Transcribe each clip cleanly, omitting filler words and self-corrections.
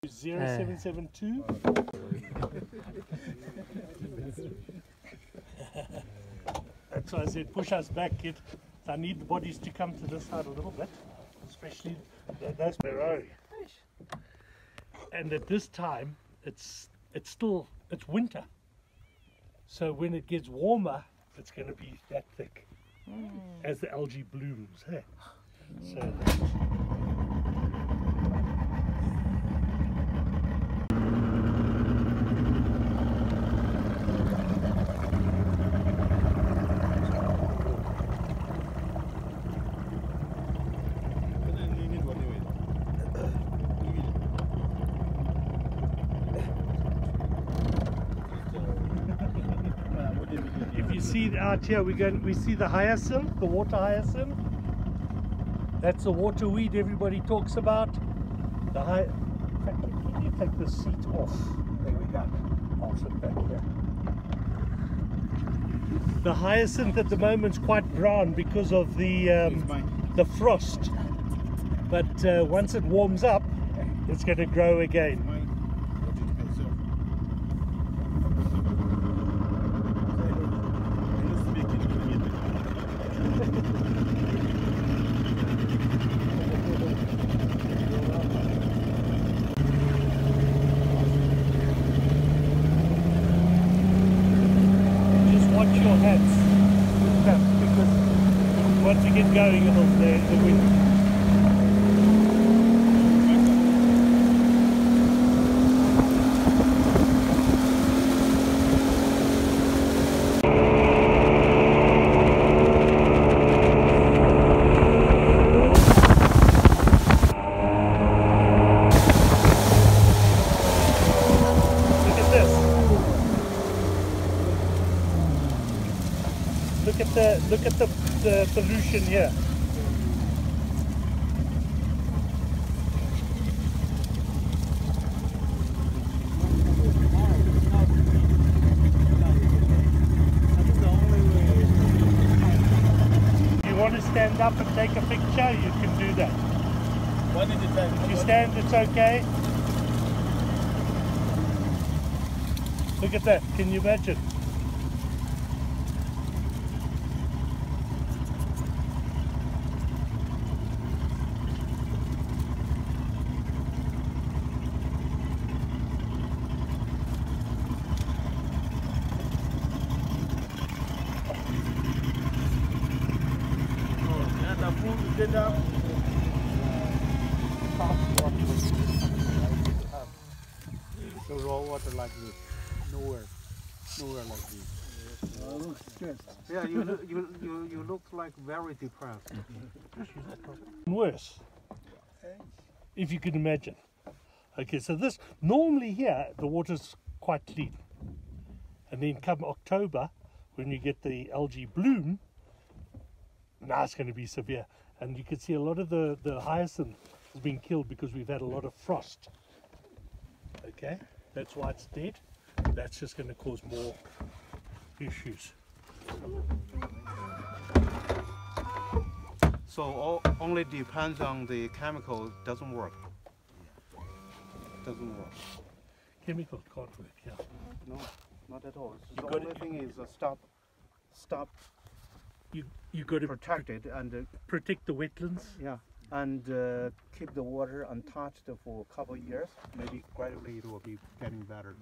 0772. That's why I said push us back, kid. I need the bodies to come to this side a little bit, especially those Merori. And at this time, it's winter. So when it gets warmer, it's going to be that thick as the algae blooms. Hey? So. You see out here, we see the hyacinth, the water hyacinth. That's the water weed everybody talks about. In fact, can you take the seat off? There we go. I'll sit back here. The hyacinth at the moment is quite brown because of the frost. But once it warms up, it's going to grow again. Once you get going, the wind. Look at the pollution here. If you want to stand up and take a picture, you can do that. If you stand, it's okay. Look at that. Can you imagine? The raw water like this, nowhere like this. Yeah, you look like very depressed. Worse, if you can imagine. Okay, so this normally here the water's quite clean, and then come October, when you get the algae bloom, now it's going to be severe. And you can see a lot of the hyacinth has been killed because we've had a lot of frost. Okay, that's why it's dead. That's just going to cause more issues. So only depends on the chemical, doesn't work. Doesn't work. Chemical can't work, yeah. No, not at all. The only thing is stop. You got to protect it and protect the wetlands. Yeah, and keep the water untouched for a couple of years. Maybe gradually it will be getting better.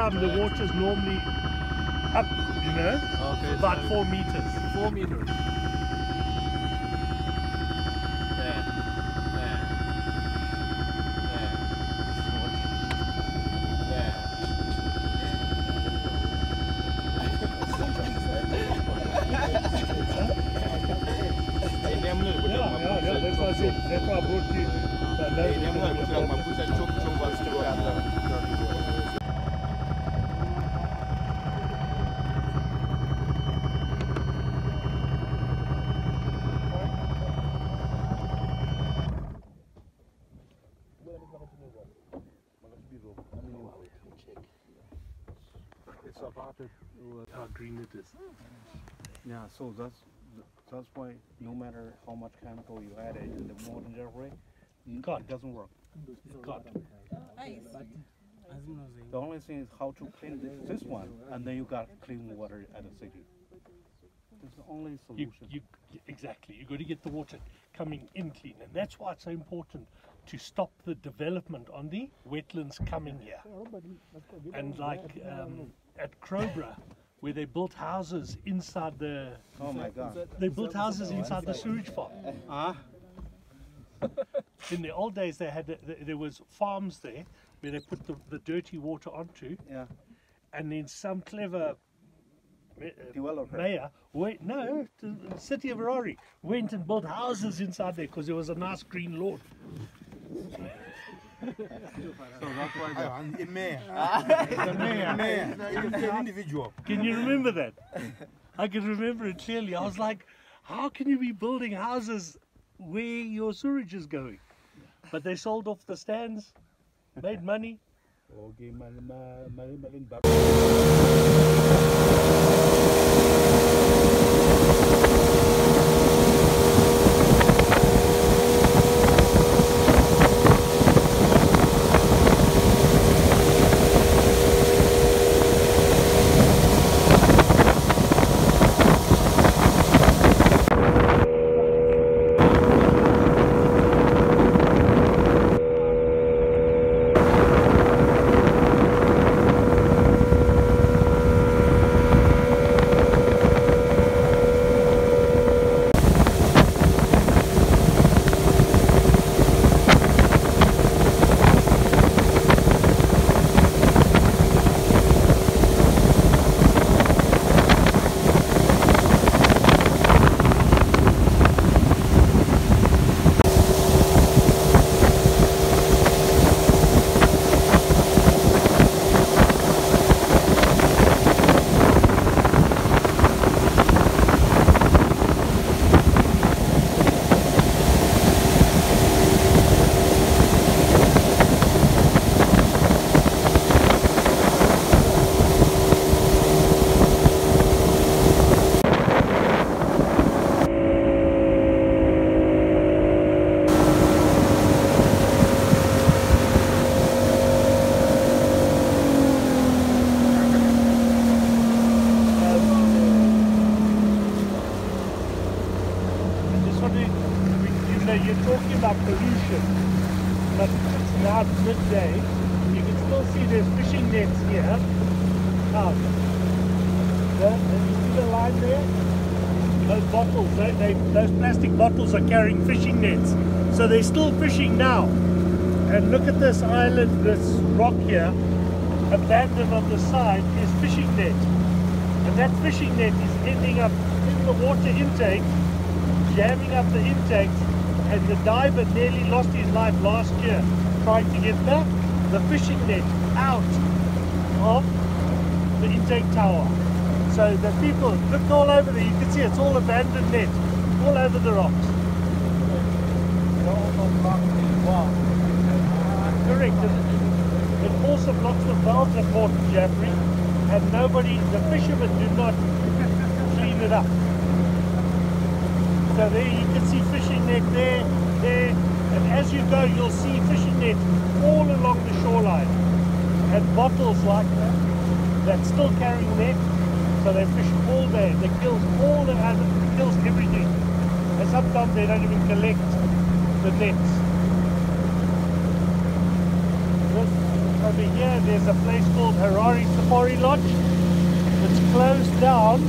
time the water's normally up, you know, Okay, about so 4 meters. 4 meters. There. There. There. There. Yeah, that's what I said. That's why I brought you. It's about it. How green it is. Yeah, so that's why no matter how much chemical you add in the modern way, it doesn't work. The only thing is how to clean this one, and then you got clean water at the city. It's the only solution. Exactly. You've got to get the water coming in clean, and that's why it's so important to stop the development on the wetlands coming here. And like at Crowborough, where they built houses inside the. Oh my God! They built houses inside the sewage farm. In the old days, they had there was farms there where they put the dirty water onto. Yeah. And then some clever Developer. mayor, the city of Harare went and built houses inside there because there was a nice green lawn. So that's why The mayor. the mayor. The individual. Can you remember that? I can remember it clearly. I was like, how can you be building houses where your sewage is going? But they sold off the stands, made money. Okay, You're talking about pollution, but it's now midday. You can still see there's fishing nets here. Out. You see the line there? Those bottles, those plastic bottles are carrying fishing nets. So they're still fishing now. And look at this island, this rock here, abandoned on the side is fishing net. And that fishing net is ending up in the water intake, jamming up the intakes, and the diver nearly lost his life last year trying to get the fishing net out of the intake tower. So the people, look all over there, you can see it's all abandoned net, all over the rocks. Correct. It also blocks the valves at Port Jaffrey, and the fishermen do not clean it up. So there you can see fishing net there, and as you go you'll see fishing net all along the shoreline, and bottles like that, that's still carrying net, so they fish all day. They kills all the animals, kills everything, and sometimes they don't even collect the nets. over here there's a place called Harare Safari Lodge. It's closed down,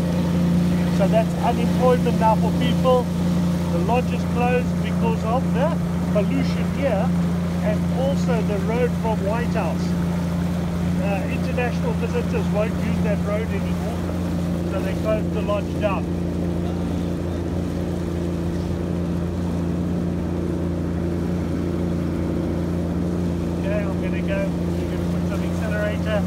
so that's unemployment now for people. The lodge is closed because of the pollution here and also the road from White House. International visitors won't use that road anymore, so they closed the lodge down. Okay, I'm going to go, we're going to put some accelerator.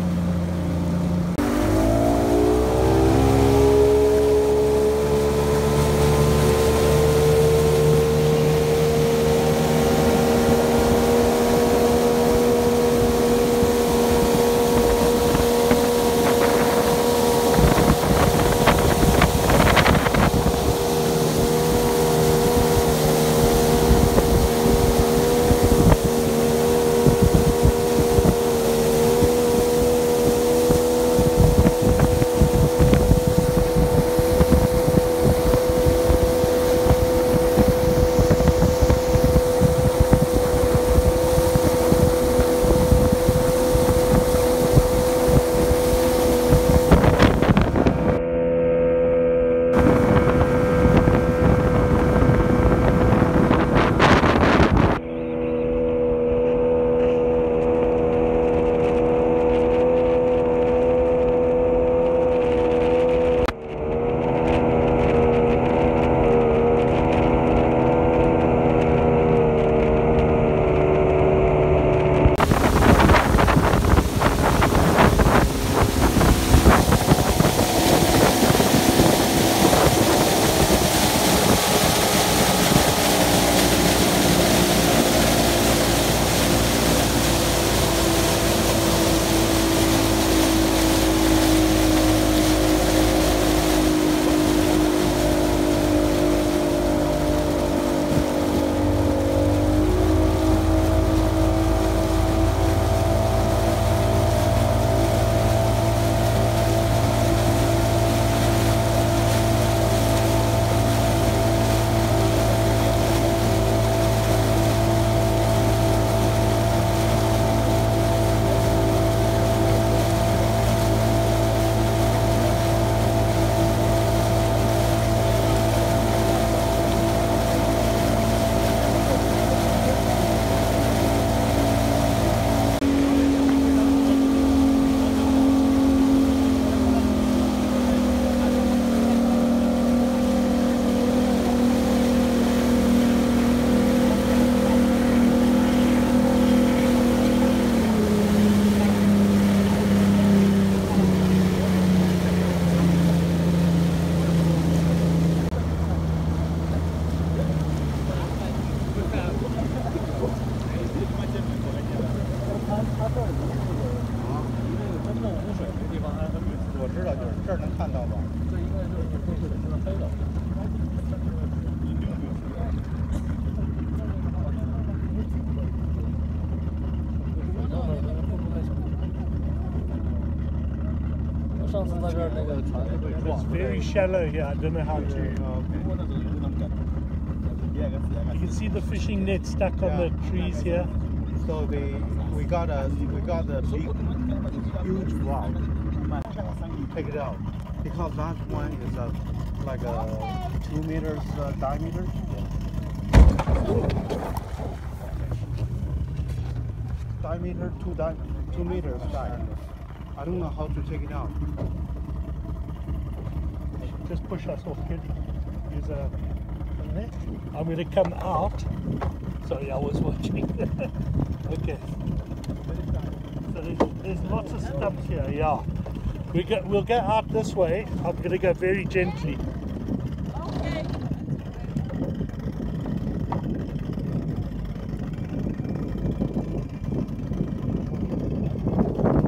It's very shallow here. I don't know how to. You can see the fishing net stuck on the trees here. So we got a big, huge rock. Take it out because that one is like a 2 meters diameter. Diameter 2 meters diameter. I don't know how to take it out. Just push us off, kid. Use a. I'm going to come out. Sorry, I was watching. Okay. So there's lots of stumps here. Yeah. We'll go out this way. I'm going to go very gently. Okay.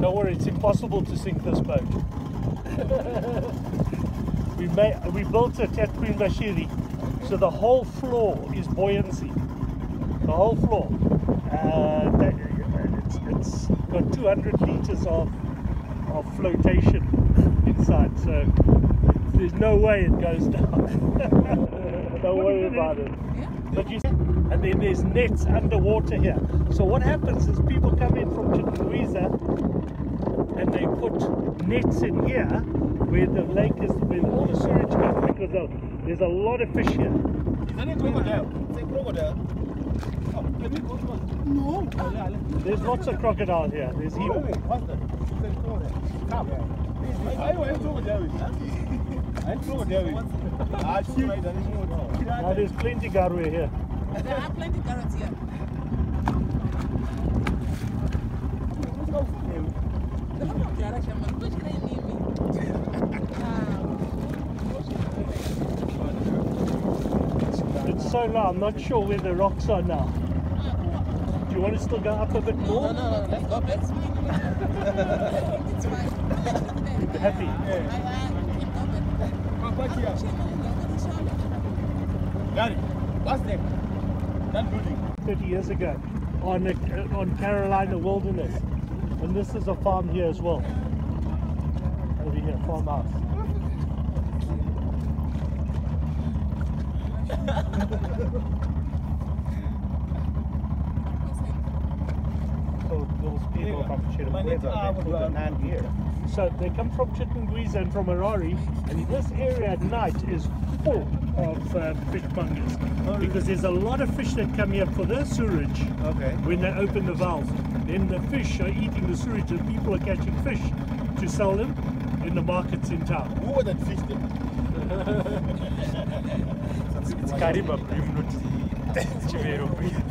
Don't worry, it's impossible to sink this boat. We built it at Queen Bashiri, so the whole floor is buoyancy. The whole floor. It's got 200 liters of flotation inside, so there's no way it goes down. Don't worry about it. But you and then there's nets underwater here. So what happens is people come in from Chivero and they put nets in here where the lake is, where all the sewage comes, because there's a lot of fish here. Is that a crocodile? It's a crocodile. Oh, can we go to one? No. There's lots of crocodile here. There's What's that? It's a crocodile. Come. I went to David. I told David. I see. Now there's plenty garwe here. There are plenty carrots here. It's so low, I'm not sure where the rocks are now. Do you want to still go up a bit more? No, let's go back. It's fine. You're happy? Gary, what's name? That building. 30 years ago on Carolina Wilderness, and this is a farm here as well. Over here, farmhouse. So those people from Chivero, they put the land here. So they come from Chivero and from Harare, and this area at night is full of fish mongers, because there's a lot of fish that come here for their sewage. Okay. When they open the valves, then the fish are eating the sewage, and people are catching fish to sell them in the markets in town. Who would that fish them? It's Kariba bream, not Chivero bream.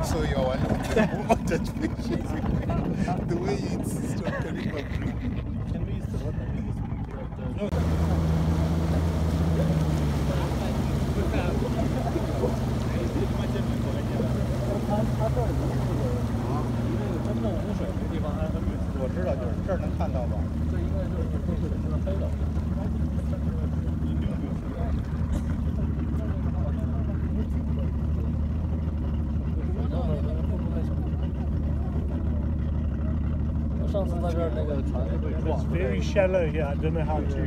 So you're one of that fish. The way you insist on Kariba bream. Can we use the water? It's very shallow here. I don't know how to.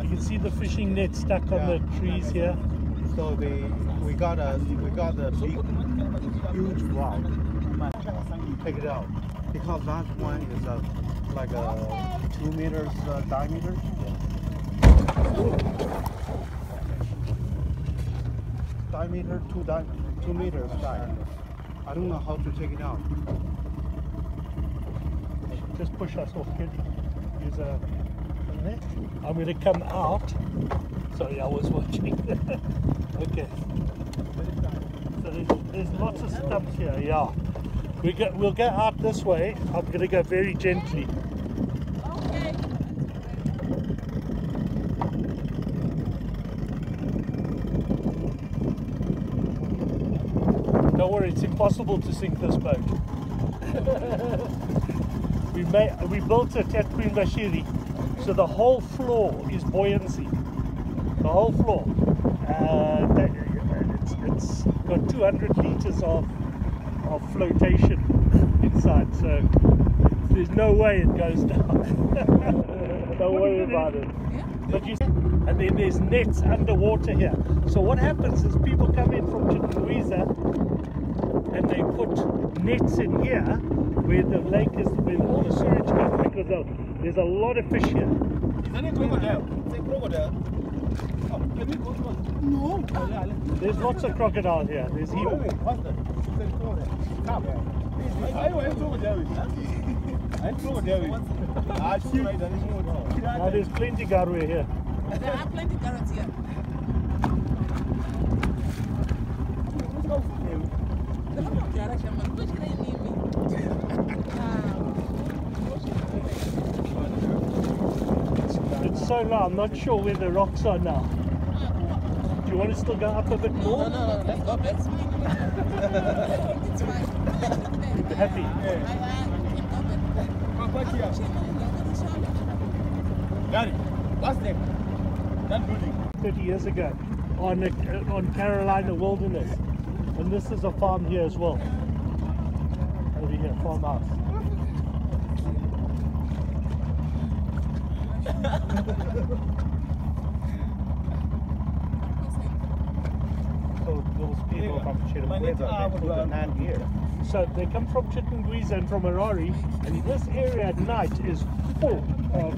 You can see the fishing net stuck on the trees here. So we got a big, huge rock. Take it out because that one is like a 2 meters diameter. Diameter, 2 meters diameter. I don't know how to take it out. Just push us off, kid. Use a. I'm going to come out. Sorry, I was watching. Okay. So there's lots of stumps here. Yeah. We'll go out this way. I'm going to go very gently. Okay. Don't worry, it's impossible to sink this boat. We built it at Queen Bashiri, so the whole floor is buoyancy. The whole floor. It's got 200 liters of flotation inside, so there's no way it goes down. Don't worry about it. But you, and then there's nets underwater here. So what happens is people come in from Chivero and they put nets in here where the lake is, where all the sewage comes, because there's a lot of fish here. Is that a crocodile? It's a crocodile. Oh, can we go to one? No. There's lots of crocodile here. There's heaps. What's that? It's a crocodile. Come. I went to David. I told David. I see. Now there's plenty garwe here. There are plenty carrots here. It's so low, I'm not sure where the rocks are now. Do you want to still go up a bit more? No, let's go back. It's fine. You're happy? Gary, what's name? That building. 30 years ago on Carolina Wilderness, and this is a farm here as well. Over here, farmhouse. So those people from Chivero, they put the net here. So they come from Chitungwiza and from Harare, and this area at night is full of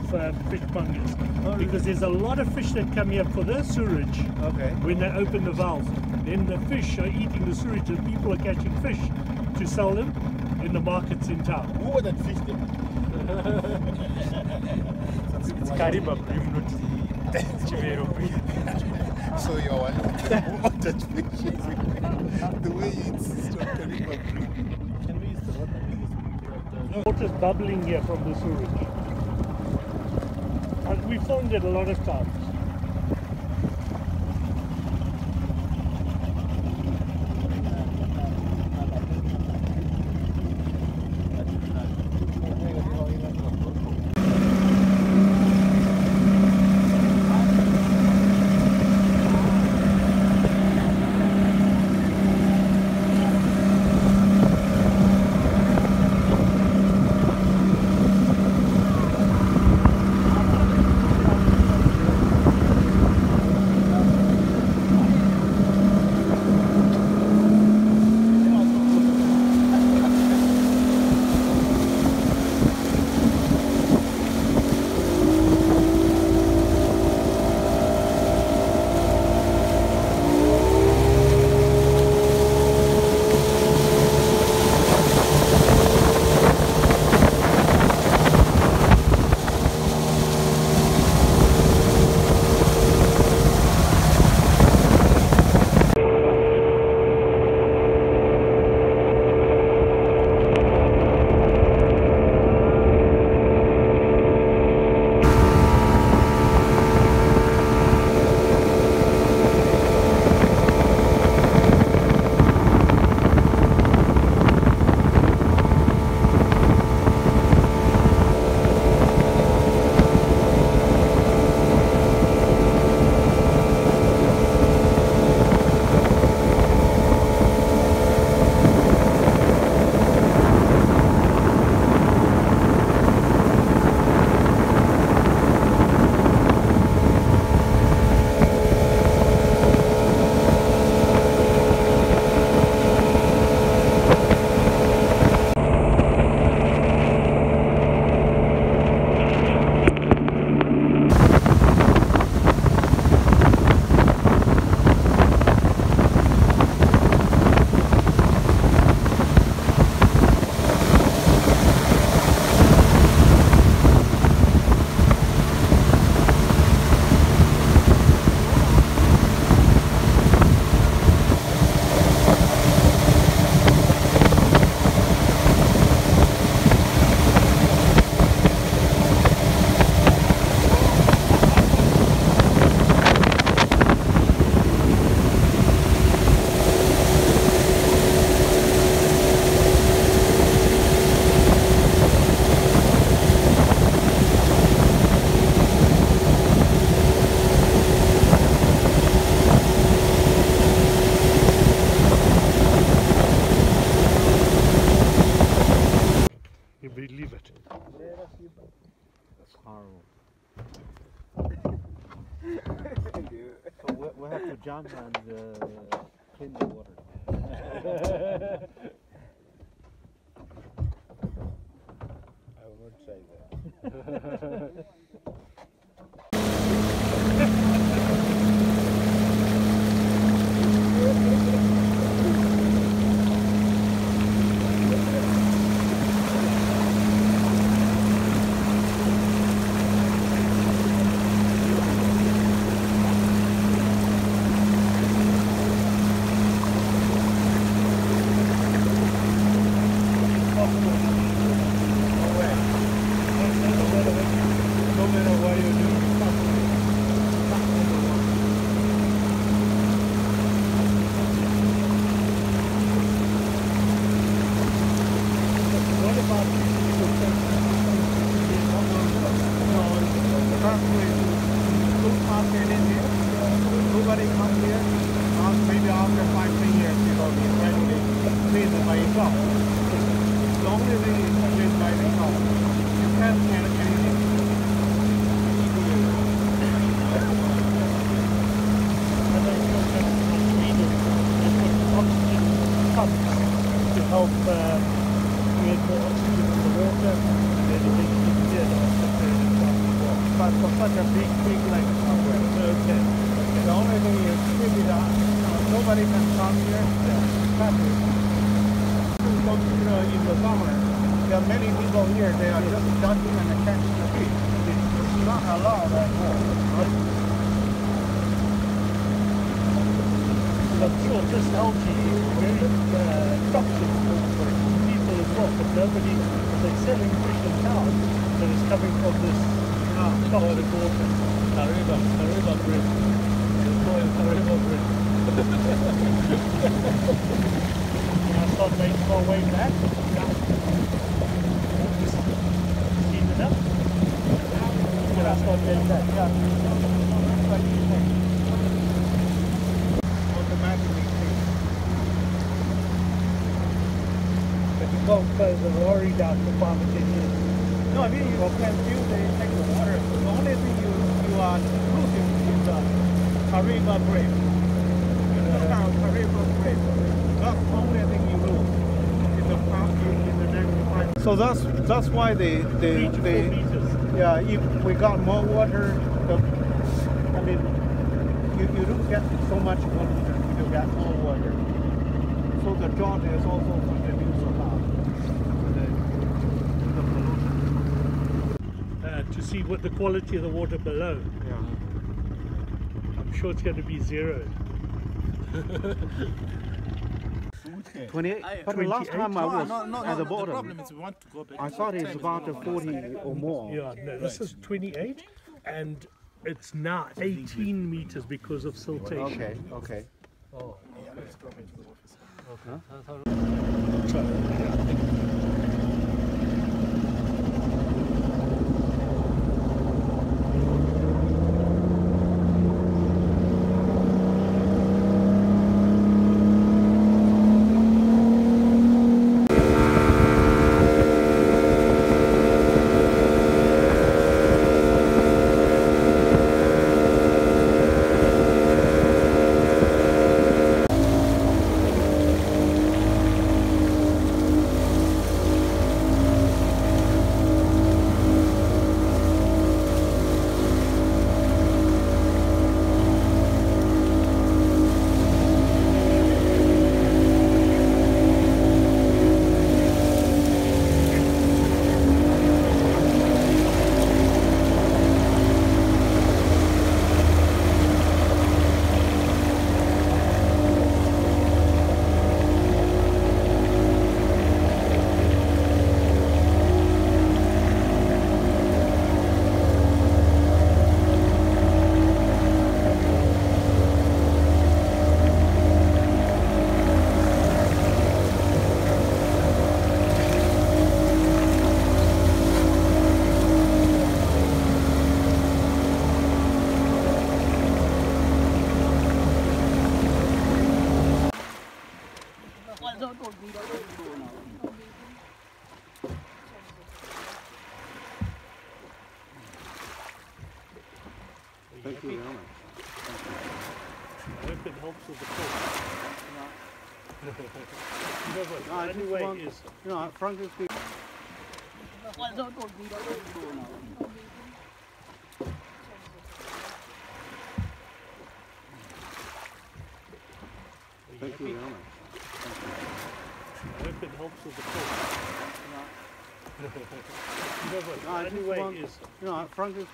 fish fungus because there's a lot of fish that come here for the sewage. Okay. When they open the valves, then the fish are eating the sewage, and people are catching fish to sell them in the markets in town. Who would that fish them? It's Kariba bream, not Chivero bream. So you're one of that fish. The way you insist on Kariba bream. Can we use the water? Water's bubbling here from the sewage. And we filmed it a lot of times. Believe it. That's horrible. So we'll have to jump and clean the water. I will not say that. Nobody comes here, maybe after 5-10 years, you know, the family cleans it by itself. The only thing is cleaned by itself. You can't add anything. got such a big lake out there. Okay. The only thing is, if it, nobody can come here. Traffic. So, in the summer, there are many people here. They are just jumping and catching the fish. It's not allowed anymore. Right? I'm sure this algae is very toxic for people as well, but nobody, they're selling fish in town that is coming from this toxic water. Kariba bread. Kariba bread. Can I start making my way back? Steam it up? Can I start getting back? Automatically. But you can't close the lorry down for 5 or 10 years. No, I mean you can still take the water. The only thing you are losing is the Kariba bread. Kariba bread. That's the only thing you lose in the next 5. So that's why they 3 to 4 meters. yeah, if we got more water, I mean you don't get so much water, you get more water. So the drought is also contributes a lot to the pollution. To see what the quality of the water below. Yeah. I'm sure it's going to be zero. 28. But the last 28? time I was No, at the the bottom, problem is we want to go back. I thought it's about 40 or more. Yeah, no, this is 28 and it's now 18 meters because of siltation. Okay. Oh. Thank you very much. I hope it helps with the course. No, I just anyway, want, is frankly speaking, thank you very much. I hope it helps with the course. No, I just anyway, want, is frankly speaking.